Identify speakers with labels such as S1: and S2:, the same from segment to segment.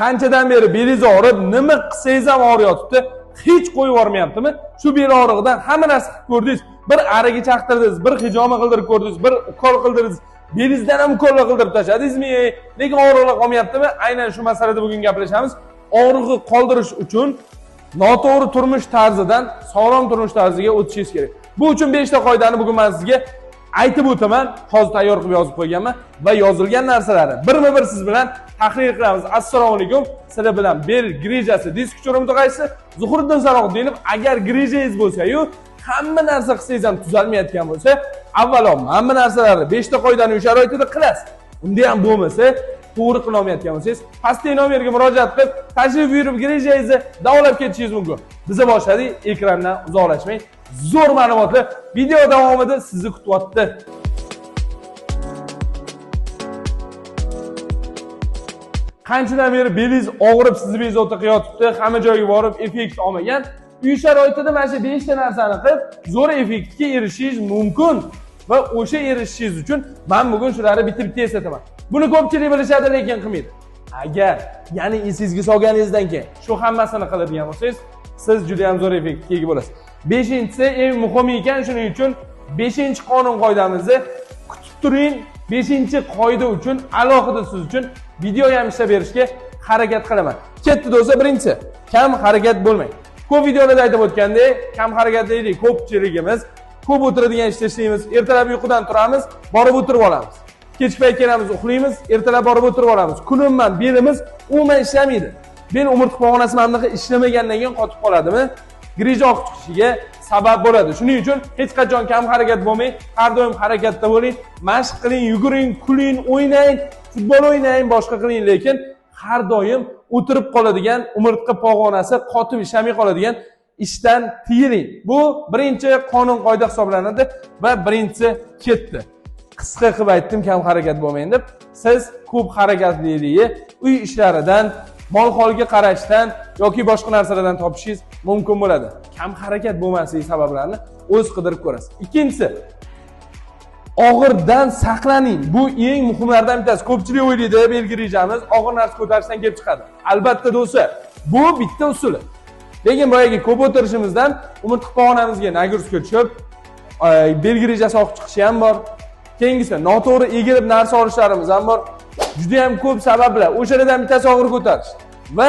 S1: qanchadan beri beliz og'rib, nima qilsangiz ham og'riyotibdi, hech qo'yib yormayaptimi? Shu bel og'rig'idan hamma narsa qilib ko'rdingiz. Bir araga chaqtirdingiz, bir hijoma qildirib ko'rdingiz, bir ukol qildirdingiz. Belizdan ham ukol qildirib tashladingizmi? Lekin og'riqlar qolmayaptimi? Aynan shu masalada bugun gaplashamiz. Og'riqni qoldirish uchun noto'g'ri turmush tarzidan sog'lom turmush tarziga o'tishingiz kerak. Bu uchun 5 ta qoidani bugun men sizga aytib o'taman. Hozir tayyor qilib yozib qo'yganman va yozilgan narsalarni birma-bir siz bilan tahlil qilamiz. Assalomu alaykum. Sizlar bilan bel grijasi disk uchun mutaxassisi Zuhriddin Salohiddinov. Agar grijangiz bo'lsa-yu, hamma narsa qilsangiz ham tuzalmayotgan bo'lsa, avvalo hamma narsalarni 5 ta qoidani uy sharoitida qilasiz. Unda ham bo'lmasa, to'g'ri qila olmayotgan bo'lsangiz, pastdagi nomerga murojaat qilib, tashrif buyurib grijangizni davolab ketishingiz mumkin. Biza boshladik, ekrandan uzoqlashmang. Zo'r ma'lumotli video davomida sizni kutyapti. Qanchadan beri belingiz og'rib, sizni bezovta qilyotibdi, hamma joyga borib effekt olmagan. Uy sharoitida mana shu 5 ta narsani qilib, zo'r effektga erishishingiz mumkin. Va o'sha erishishingiz uchun men bugun shularni bitta-bitta eslataman. Buni ko'pchilik bilishadi, lekin qilmaydi. Agar, ya'ni esingizga solganingizdan keyin shu hammasini qiladigan bo'lsangiz, siz juda ham zo'r effektga ega bo'lasiz. 5-inchisi eng muhim ekan, shuning uchun 5-qonun qoidamizni kutib turing. 5-qoida uchun alohida siz uchun video ham ishlab berishga harakat qilaman. Ketdi do'stlar, birinchisi, kam harakat bo'lmang. Ko'p videolarda aytib o'tgandek, kam harakatlaylik. Ko'pchiligimiz ko'p o'tiradigan ishda ishlaymiz. Ertalab uyqudan turamiz, borib o'tirib olamiz. Kechki payt kelamiz, uxlaymiz, ertalab borib o'tirib olamiz. Kunimman belimiz umuman ishlamaydi. Bel umurtqa pog'onasi mana ishlamagandan keyin qotib qoladimi? Grija oqib chiqishiga sabab bo'ladi. Shuning uchun hech qachon kam harakat bo'lmang, har doim harakatda bo'ling, mashq qiling, yuguring, kuling, o'ynang, futbol o'ynang, boshqa qiling, lekin har doim o'tirib qoladigan, umurtqa pog'onasi qotib ishlamay qoladigan ishdan tiyiling. Bu birinchi qonun qoida hisoblanadi va birinchisi ketdi. Qisqa qilib aytdim, kam harakat bo'lmang deb. Siz ko'p harakatliligi uy ishlaridan, mol holga qarashdan yoki boshqa narsalardan topishingiz mumkin bo'ladi. Kam harakat bo'lmasligi sabablarini o'z qidirib ko'rasiz. Ikkinchisi, og'irdan saqlaning. Bu eng muhimlardan bittasi. Ko'pchilik o'ylaydi, bel grijamiz og'ir narsa ko'tarishdan kelib chiqadi. Albatta do'stlar, bu bitta usuli. Lekin boyagi ko'p o'tirishimizdan umurtqa pog'onamizga nagruska tushib, bel grijasi oqib chiqishi ham bor. Keyingisi, noto'g'ri egilib narsa olishlarimiz ham bor. Juda ham ko'p sabablar. O'shalardan bittasi og'ir ko'tarish. Va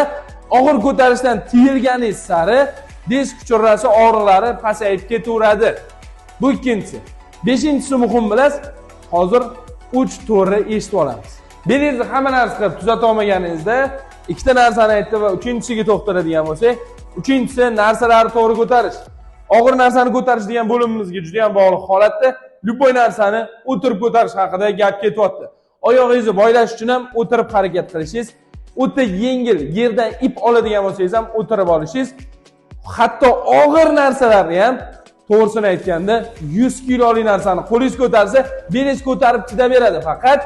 S1: og'ir ko'tarishdan tiyilganingiz sari disk uchirasi og'riqlari pasayib ketaveradi. Bu ikkinchisi. 5-inchisi muhim bilasiz. Hozir 3 to'g'ri eshitib olamiz. Belingizni hamma narsa qilib tuzata olmaganingizda ikkita narsani aytdim va 3-chisiga to'xtaladigan bo'lsak, 3-inchisi narsalarni to'g'ri ko'tarish. Og'ir narsani ko'tarish degan bo'limimizga juda ham bog'liq holatda любой narsani o'tirib ko'tarish haqida gap ketyapti. Oyog'ingizni boylash uchun ham o'tirib harakat qilishingiz, o'ta yengil yerdan ip oladigan bo'lsangiz ham o'tirib olishingiz, hatto og'ir narsalarni ham to'g'risini aytganda 100 kilolik narsani qo'lingiz ko'tarsa, belingiz ko'tarib chidaveradi. Faqat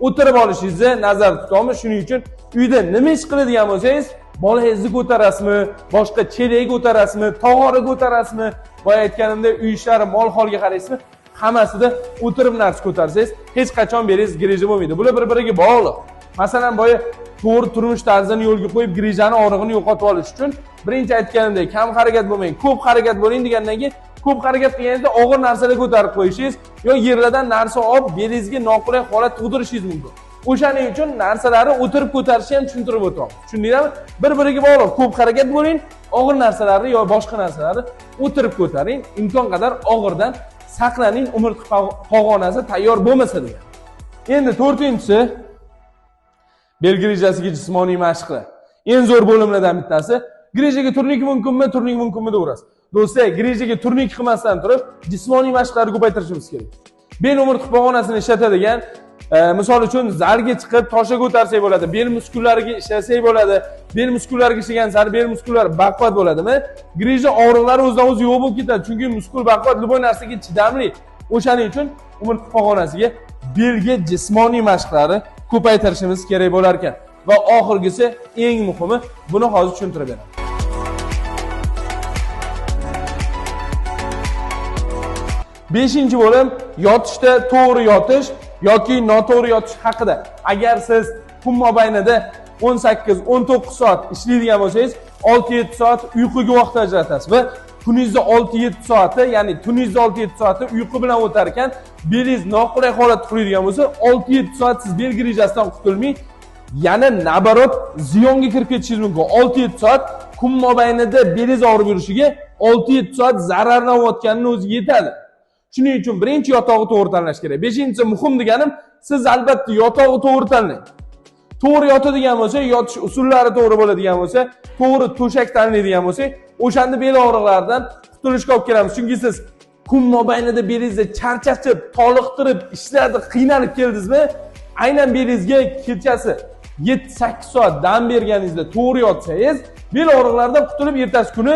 S1: o'tirib olishingizni nazarda tutamiz. Shuning uchun uyda nima ish qiladigan bo'lsangiz, bolangizni ko'tarasizmi, boshqa chelak ko'tarasizmi, tog'ora ko'tarasizmi, boya aytganimdek uy ishlari, mol holga qaraysizmi, hammasida o'tirib narsa ko'tarsangiz, hech qachon belingiz grija bo'lmaydi. Bular bir-biriga bog'liq. Masalan, boya to'g'ri turmush tarzini yo'lga qo'yib, grijani og'rig'ini yo'qotib olish uchun birinchi aytganimdek, kam harakat bo'lmang, ko'p harakat bo'ling degandan keyin, ko'p harakat qilganingizda og'ir narsalar ko'tarib qo'yishingiz yo yerlardan narsa olib, belingizga noqulay holat tug'dirishingiz mumkin. O'shaning uchun narsalarni o'tirib ko'tarishni ham tushuntirib o'tamiz. Tushundingizmi? Bir-biriga bog'liq. Ko'p harakat bo'ling, og'ir narsalarni yo boshqa narsalarni o'tirib ko'taring, imkon qadar og'irdan saqlaning, umurtqa pog'onasi tayyor bo'lmasa degan. Endi 4-inchisi bel grijasiga jismoniy mashqlar. Eng zo'r bo'limlardan bittasi. Grijaga turnik mumkinmi, turnik mumkinmi deyverasiz. Do'stlar, grijaga turnik qilmasdan turib, jismoniy mashqlarni ko'paytirishimiz kerak. Bel umurtqa pog'onasini ishlatadigan, misol uchun zalga chiqib toshga ko'tarsak bo'ladi, bel muskullariga ishlasak bo'ladi. Bel muskullariga ishlagan sari bel muskullari baquvvat bo'ladimi? Grija og'riqlari o'zidan o'zi yo'q bo'lib ketadi, chunki muskul baquvvat любой narsaga chidamli. O'shaning uchun umurtqa pog'onasiga belga jismoniy mashqlarni ko'paytirishimiz kerak bo'lar ekan. Va oxirgisi eng muhimi, buni hozir tushuntirib beraman. 5-bo'lim yotishda to'g'ri yotish yoki noto'g'ri yotish haqida. Agar siz kun mobaynida 18-19 soat ishlaydigan bo'lsangiz, 6-7 soat uyquga vaqt ajratasiz va kuningizda 6-7 soati, ya'ni tuningizda 6-7 soati uyqu bilan o'tar ekan, belingiz noqulay holatda uxlaydigan bo'lsa, 6-7 soat siz belgi rejasidan qutulmay, yana nabarot ziyonga kirib ketishingiz mumkin. 6-7 soat kun mobaynida belingiz og'rib yurishiga 6-7 soat zararni olayotganini o'zi yetadi. Shuning uchun birinchi yotog'i to'g'ri tanlash kerak. Beshinchisi muhim deganim, siz albatta yotog'i to'g'ri tanlang. To'g'ri yotadigan bo'lsa, yotish usullari to'g'ri bo'ladigan bo'lsa, to'g'ri to'shak tanlaydigan bo'lsak, o'shanda bel og'riqlaridan qutulishga olib kelamiz. Chunki siz kun mobaynida belingizda charchashib, toliqtirib, ishlarda qiynalib keldingizmi, aynan belingizga kechasi 7-8 soat dam berganingizda to'g'ri yotsangiz, bel og'riqlaridan qutulib ertasi kuni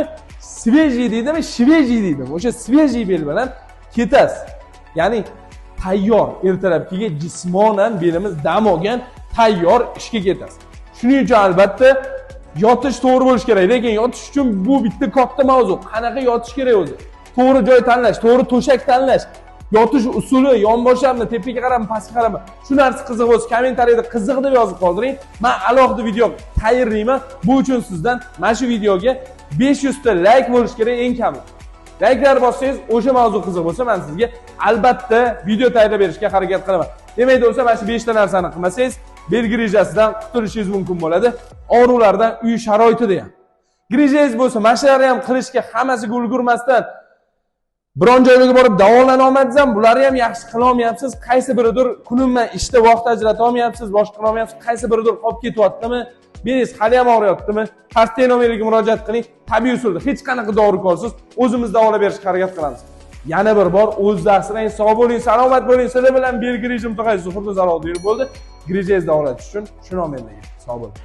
S1: svejiy deydimi, shvejiy deydimi, o'sha svejiy bel bilan ketasiz. Ya'ni tayyor, ertalabkiga jismonan belimiz dam olgan, tayyor ishga ketasiz. Shuning uchun albatta yotish to'g'ri bo'lish kerak. Lekin yotish uchun bu bitta katta mavzu. Qanaqa yotish kerak o'zi? To'g'ri joy tanlash, to'g'ri to'shak tanlash, yotish usuli, yonboshlarni tepaga qarab, pastga qarab. Shu narsa qiziq bo'lsa, kommentariyada qiziq deb yozib qoldiring. Men alohida video tayyorlayman. Bu uchun sizdan mana shu videoga 500 ta like bo'lish kerak eng kami. Like'lar bossangiz, o'sha mavzu qiziq bo'lsa, men sizga albatta video tayyorlab berishga harakat qilaman. Demak bo'lsa, mana shu 5 ta narsani qilmasangiz, belgi rejasidan qutulishingiz mumkin bo'ladi. Og'riqlardan, uy sharoitida ham. Grijangiz bo'lsa, mashqlarni ham qilishga hammasiga ulgurmasdan biron joyga borib davolana olmadingiz ham, bularni ham yaxshi qila olmayapsiz. Qaysi biridir kunimdan ishda vaqt ajrata olmayapsiz, boshqa qila olmayapsiz. Qaysi biridir qolib ketyaptimi? Belingiz hali ham og'riyaptimi? Pastki nomeriga murojaat qiling. Tabiiy usulda hech qanaqa dori korsiz, o'zimiz davolab berishga harakat qilamiz. Yana bir bor o'zingizni asrang, sog' bo'ling, salomat bo'ling. Sizlar bilan belgi rejim tug'aysiz. Zuhurda Zaloliyev bo'ldi. Grijangizni davolatish uchun shu nomerga sog' bo'ling.